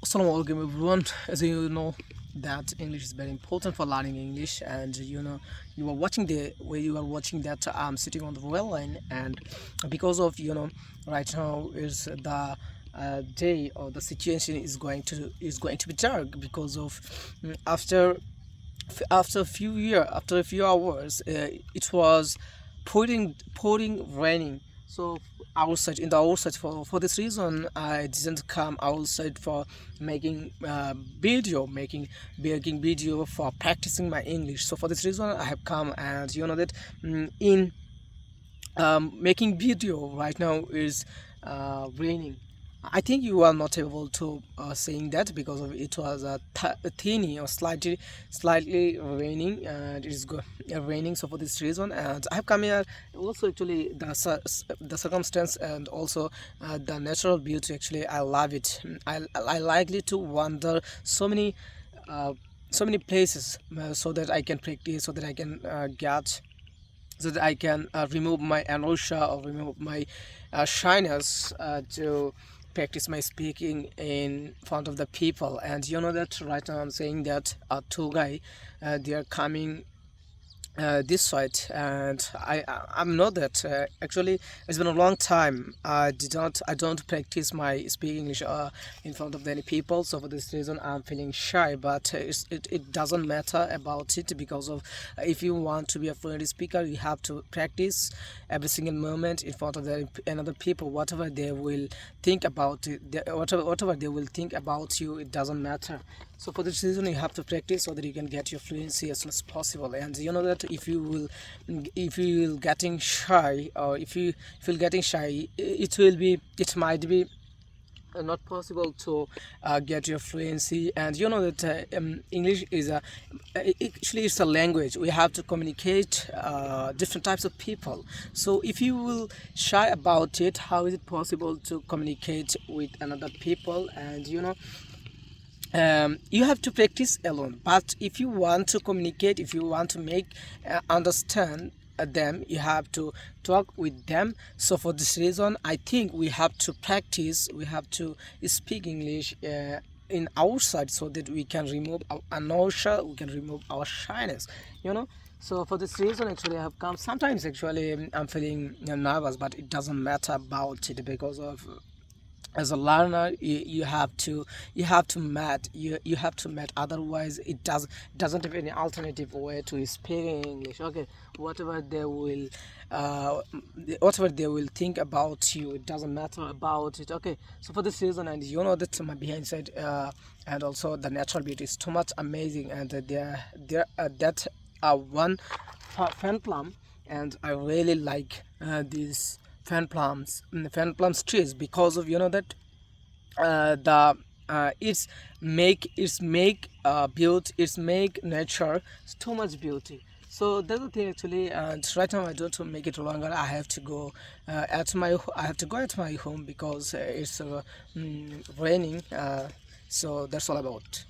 Assalamualaikum everyone. As you know that English is very important for learning English, and you are watching the where you are watching that I'm sitting on the rail line, and because of right now is the day or the situation is going to be dark because of after a few hours it was pouring raining. So outside in the outside, for this reason I didn't come outside for making video making video for practicing my English. So for this reason I have come, and you know that in making video right now is raining. I think you are not able to saying that because of it was a teeny or slightly raining, and it is raining. So for this reason, and I have come here also. Actually the circumstance and also the natural beauty, actually I love it. I likely to wander so many places so that I can practice, so that I can get, so that I can remove my inertia or remove my shyness to practice my speaking in front of the people. And you know that right now I'm saying that two guy, they are coming this side, and I'm know that actually it's been a long time I don't practice my speaking English in front of any people. So for this reason I'm feeling shy, but it doesn't matter about it, because of if you want to be a fluent speaker, you have to practice every single moment in front of another people. Whatever they will think about it, whatever they will think about you, it doesn't matter. So for this reason you have to practice so that you can get your fluency as soon as possible. And you know that if you will getting shy, or if you're getting shy, it might be not possible to get your fluency. And you know that English is actually it's a language. We have to communicate different types of people. So if you will shy about it, how is it possible to communicate with another people? And you have to practice alone. But if you want to communicate, if you want to make understand them, you have to talk with them. So for this reason I think we have to practice, we have to speak English in our side, so that we can remove our inertia, we can remove our shyness you know so for this reason actually I have come. Sometimes actually I'm feeling nervous, but it doesn't matter about it, because of as a learner you have to mat you have to mat, otherwise it doesn't have any alternative way to speak English. Okay, whatever they will uh, whatever they will think about you, it doesn't matter about it. Okay, so for this reason, and you know that my behind side and also the natural beauty is too much amazing. And there that one fan plum, and I really like these fan plums trees, because of that the it's make beauty, it's make nature too much beauty. So that's the thing actually. And right now I don't want to make it longer. I have to go I have to go at my home, because it's raining. So that's all about.